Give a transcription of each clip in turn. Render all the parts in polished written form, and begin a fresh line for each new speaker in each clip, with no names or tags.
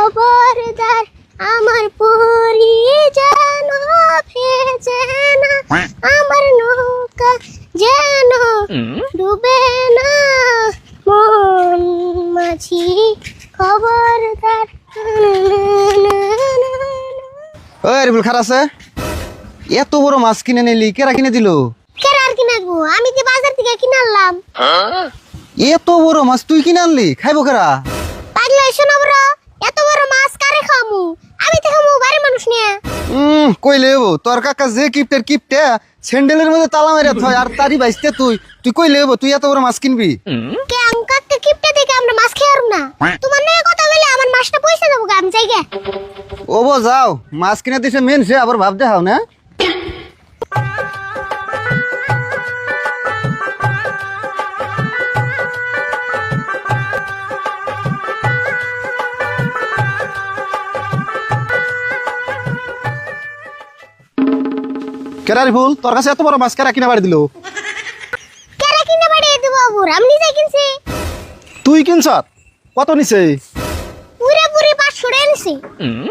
খবরদার আমার পরি যেন ভেজে না, আমার নৌকা যেন ডুবে না, মন মাঝি খবরদার।
ওই রিবুল খার আছে, এত বড় মাছ কিনে নিলি, কেরা কিনে দিল?
কেরা আর কিনা গো, আমি তো বাজার থেকে কিনে আনলাম।
এত বড় মাছ তুই কিনে আনলি, খাইবো কেরা?
পাগলা হইছো না বড়, এত বড় মাছ কারে খামু? আমি তো খামু বাড়ির মানুষ নিয়ে।
কইলে হবো তোর কাকা যে কিপ্টের কিপটে স্যান্ডেলের মধ্যে তালা মারিয়া থয়, আর তারই বাইসতে তুই তুই কইলে হবো তুই এত বড় মাছ কিনবি?
কে আম কাককে কিপটে দেখে আমরা মাছ খেয়ে আর না। তোমার নিয়ে কথা বলে আমার মাছটা পয়সা দেবো গা, আমি যাই গে।
ওবো যাও, মাছ কিনে দিছে মেন সে আবার ভাব দেখাও না। কেরারি ফুল, তোর কাছে এত বড় মাছ কেরা কিনে বাড়ি দিল?
কেরা কিনে বাড়িয়ে দেবো বাবু, আমি নিজে কিনছি।
তুই কিনছ? কত নিছে?
পুরে পুরে 500 টাকা নিছি।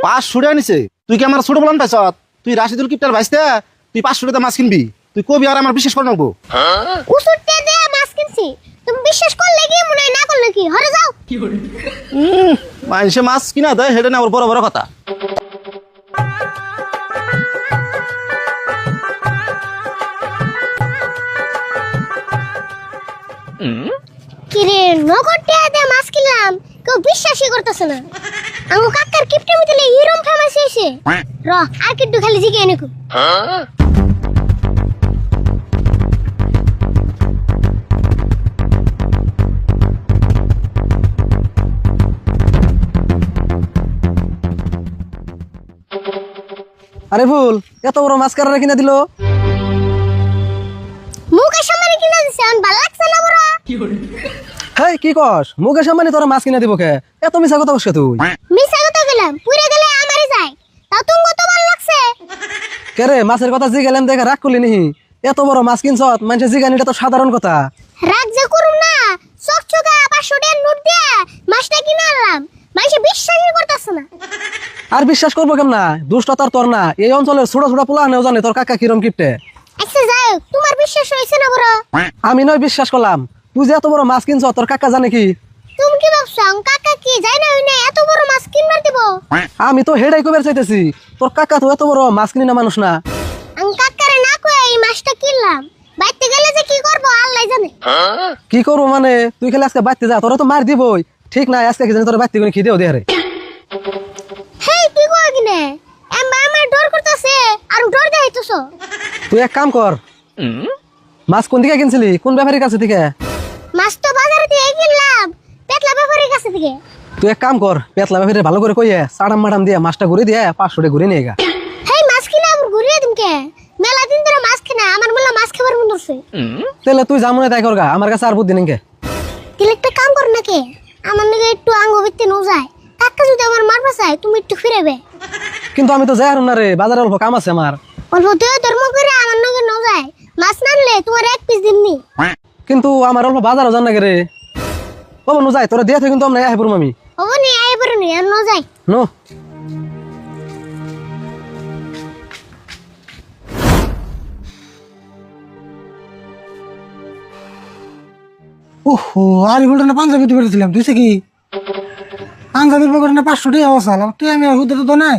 500 টাকা নিছে? তুই কি আমার ছোট বলান পাইছ? তুই রাশিদুল কিপটার ভাইস্তে, তুই 500 টাকা মাছ কিনবি? তুই কবি আর আমার বিশ্বাস করে নেবো?
উসুরতে দে মাছ কিনছি, তুমি বিশ্বাস করলে কি মনে হয়, না করলে কি? হরে যাও।
মানুষে মাছ কিনা দেয় সেটা না ওর বড় বড় কথা।
কিরে নগদ টাকা দিয়ে মাছ কিনলাম, কেউ বিশ্বাসই করতেছে না। আমার কাকার কিপটে মিতলে হিরম ফেমাস হয়েছে। র আর কিট্টু খালি জিগে এনেকু।
আরে ফুল, এত বড় মাছ কারা কিনে দিল?
মুখের সামনে কিনে দিছে, আমার ভালো লাগছে না বড়।
হেই কি কস, মুখের সামনে তোর মাছ কিনে দিব কে? এত মিছা কথা কস তুই?
মিছা কথা গেলাম, পুরে গেলে আমারই যায়। তাও তুমি কত ভালো লাগছে।
কে রে, মাছের কথা জি গেলাম দেখে রাগ করলি নিহি? এত বড় মাছ কিনছ, মানুষের জিগানিটা তো সাধারণ কথা।
রাগ যে করুম না, চকচকা 500 টাকার নোট দিয়ে মাছটা কিনে আনলাম, মানুষে বিশ্বাসই করতেছে না।
আর বিশ্বাস করবো কেমনা? দুষ্টতার তোর না, এই অঞ্চলের ছোট ছোট পোলা নেও জানে তোর কাকা কিরম কিপটে।
আচ্ছা যাই হোক, তোমার বিশ্বাস হয়েছে না বড়?
আমি নয় বিশ্বাস করলাম, তুই যে এত বড় মাছ কিনছ তোর কাকা জানে কি?
তুমি কি ভাবছো আমার কাকা কি যাই না হইনা এত বড় মাছ কিনবার দিব?
আমি তো হেডাই কবার চাইতেছি, তোর কাকা তো এত বড় মাছ কিনি না মানুষ না।
আমি কাকারে না কয়ে এই মাছটা কিনলাম, বাইতে গেলে যে কি করবো আল্লাহ জানে।
কি করবো মানে? তুই খালি আজকে বাইতে যা, তোরা তো মার দিবই। ঠিক না, আজকে কি জানি তোর বাইতে খেয়ে দেও দেহারে।
হেই কি কয় কিনে আমার ডর করতেছে, আর ডর দেখাইতেছো।
তুই এক কাম কর, মাছ কোন দিকে কিনছিলি, কোন ব্যাপারীর কাছে থেকে?
মাছ তো বাজারে দিয়ে কিনলাম, পেটলা ব্যাপারীর কাছে থেকে।
তুই এক কাম কর, পেতলা ব্যাপারী ভালো করে কইয়ে সাড়াম মাডাম দিয়ে মাছটা ঘুরে দিয়ে 500 টাকা ঘুরে নিয়ে গা।
হেই মাছ কিনা আবার ঘুরিয়ে দিমকে, মেলা দিন ধরে মাছ কিনা আমার বললা মাছ খাবার মন করছে।
তাহলে তুই জামুনে তাই করগা, আমার কাছে আর বুদ্ধি নেই।
তাহলে একটা কাম কর নাকি, আমার নাকি একটু আঙ্গ ভিত্তি নো যায়, কাকা যদি আমার মারবা চাই তুমি একটু ফিরেবে।
কিন্তু আমি তো যাই হারুম না রে, বাজারে অল্প কাম আছে আমার।
অল্প দেহ ধর্ম করে আমার নাকি নো যায়, মাছ না আনলে তোমার এক পিস দিননি।
কিন্তু আমার অল্প বাজারও জান না রে। ও নু যাই, তোরা দিয়ে কিন্তু আমরা আই পড়ম আমি।
ও নি আই বড় নি আর নো যায়।
নো
ওহো, আর বলতে না পাঞ্জাবি দিতে পেরেছিলাম, তুই কি পাঞ্জাবির পকেটে না 500 টাকা বসাল, তুই আমি আর হুদে তো নাই।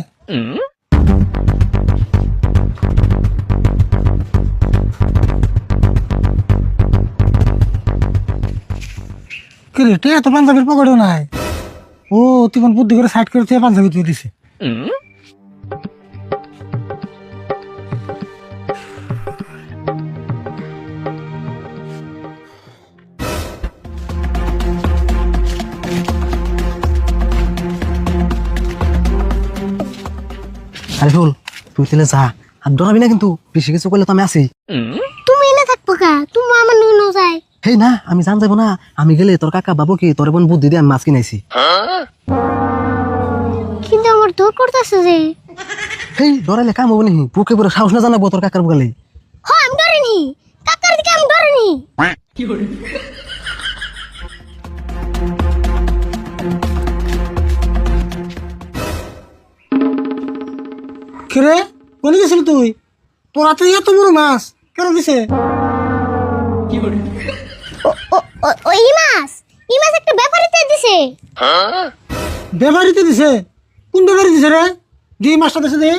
কি রে, টিয়া তো পাঞ্জাবির পকেটেও নাই। ও তুই কোন বুদ্ধি করে সাইড করে তুই পাঞ্জাবি তুই দিছে।
আরে ফুল, তুই তাহলে যা, আর ডরাবি না কিন্তু, বেশি কিছু করলে তো আমি আছি।
তুমি এনে থাকবো কা, তুমি আমার নাকি নো যায়।
হেই না, আমি জান যাবো না, আমি গেলে তোর কাকা বাবু কি তোর বোন বুদ্ধি দিয়ে আমি মাছ কিনাইছি।
কিন্তু আমার দৌড় করতেছে যে।
হেই ডরাইলে কাম হবো নি, বুকে পুরো সাহস না জানাবো তোর কাকার বুকালে।
হ্যাঁ আমি ডরিনি, কাকার দিকে আমি ডরিনি।
কিরে কোনে গেছিলি তুই? তোর হাতে এত বড় মাছ কেন দিছে?
এই মাছ একটা ব্যাপারীতে দিছে।
ব্যাপারিতে দিছে? কোন ব্যাপারি দিছে রে? দি মাছটা দিছে দে।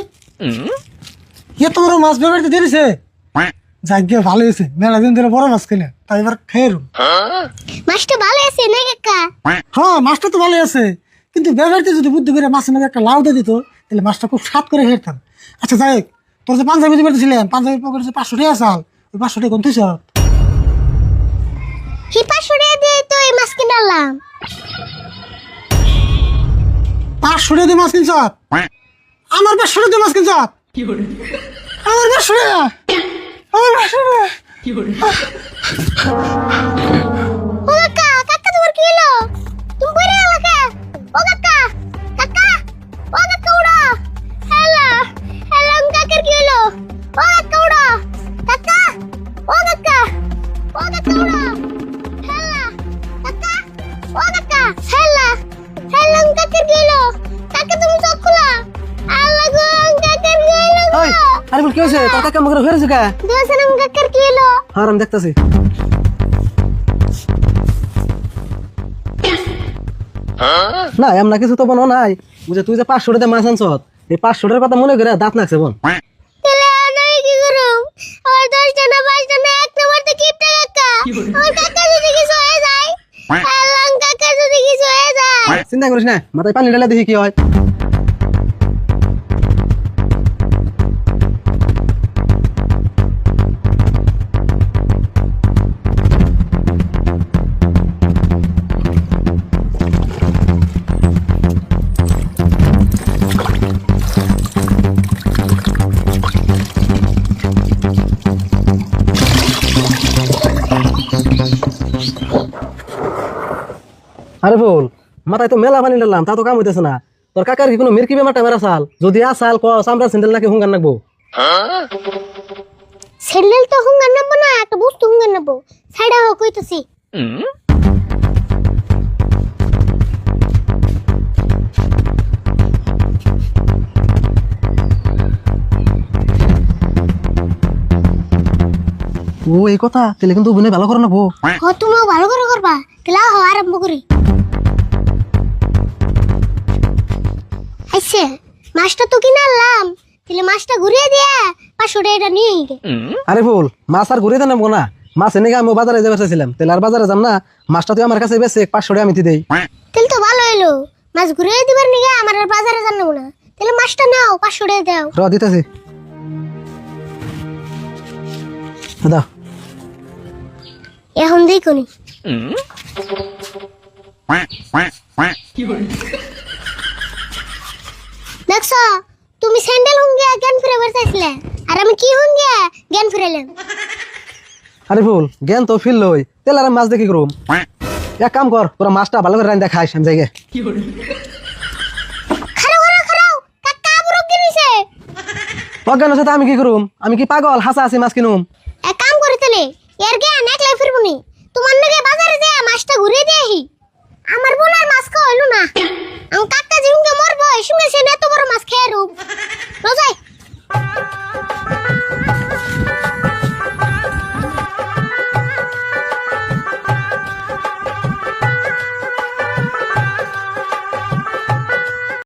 এত বড় মাছ ব্যাপারিতে দিয়ে দিছে? যাক গিয়ে ভালো হয়েছে, মেলা দিন ধরে বড় মাছ খেলে, তাই এবার খেয়ে
মাছটা ভালো আছে না কাকা?
হ্যাঁ মাছটা তো ভালো আছে, কিন্তু ব্যাপারিতে যদি বুদ্ধি করে মাছের মধ্যে একটা লাউ দিয়ে দিত তাহলে মাছটা খুব স্বাদ করে খেতাম। আচ্ছা যাই হোক, তোর যে পাঞ্জাবি দিতে পেরেছিলেন, পাঞ্জাবির পকেটে যে 500 টাকা চাল, ওই 500 টাকা কোন তুইছ?
হি 500 টাকা দিয়ে তো এই মাছ কিনলাম।
500 টাকা দিয়ে মাছ কিনছ? আমার 500 টাকা দিয়ে মাছ কিনছ? আমার 500 টাকা, আমার 500 টাকা।
ও কাকা তোমার কি হলো? তুমি পড়ে গেলে কে? ও কাকা উড়ো। হ্যালো কাকার কি হলো? ও কাকা উড়ো। কাকা উড়ো। হ্যালো কাকার কি হলো? কাকা তুমি চোখ খোলা। আল্লাহ গো কাকার কি হলো?
ওই আরিফুল কি হয়েছে? তোর কাকা মুখে ফেরেছে কে?
দেখছেন কাকার কি হলো?
হ্যাঁ আমি দেখতেছি। না এমন কিছু তো বনো নাই, বুঝে তুই যে 500 টাকা মাছ আনছ, এই 500 টাকার কথা মনে করে দাঁত লাগছে বোন।
তাহলে আমি কি করব? আমার 10 টা না 5 টা না 1 নাম্বার তো কিপটা কাকা। আমার কাকা যদি কিছু হয়ে যায়, আল্লাহ কাকা যদি কিছু হয়ে যায়।
চিন্তা করিস না, মাথায় পানি ঢেলে দেখি কি হয়। আরে বল, মাথায় তো মেলা পানি ঢাললাম, তা তো কাম হইতেছে না। তোর কাকার কি কোনো মির্কি বেমারটা মেরা চাল? যদি আসাল ক চামড়া স্যান্ডেল নাকি হুঙ্গার নাকবো?
স্যান্ডেল তো হুঙ্গার নেবো না, একটা বস্তু হুঙ্গার নেবো। ছাইড়া হোক কইতাছি।
ও এই কথা, তাহলে কিন্তু অভিনয় ভালো করে নেবো।
তুমিও ভালো করে করবা। তাহলে আরম্ভ করি। আচ্ছা মাছটা তো কিনে আনলাম, তাহলে মাছটা ঘুরিয়ে দিয়ে 500 টাকা নিয়ে গে।
আরে বল, মাছ আর ঘুরিয়ে নেবো না, মাছ এনে আমি বাজারে যাবে চাইছিলাম, তাহলে আর বাজারে যাম না, মাছটা তুই আমার কাছে বেশি 500 টাকা আমি দেই।
তাহলে তো ভালো হইলো, মাছ ঘুরিয়ে দিবার নিগে আমার আর বাজারে জানো না। তাহলে মাছটা নাও, 500 টাকা দাও।
দিতেছি দাও।
এখন দেখুনি দেখছো, তুমি স্যান্ডেল হুঙ্গিয়া জ্ঞান ফিরে চাইছিলে, আর আমি কি হুঙ্গিয়া জ্ঞান ফিরাইলাম।
আরে বল, জ্ঞান তো ফিল লই, তাহলে আর মাছ দেখি করুম। এক কাম কর, তোরা মাছটা ভালো করে রান্না খাইস আমি জায়গায়।
খারাও কাকা বুড়ো কিনিছে।
অজ্ঞান আছে আমি কি করুম? আমি কি পাগল হাসা হাসি মাছ কিনুম?
এক কাম করে তাহলে এর জ্ঞান একলাই ফিরবনি, তোমার নাকি বাজারে যায় মাছটা ঘুরিয়ে দিয়ে আহি। আমার বোন আর মাছ খাওয়া হইলো না, আমার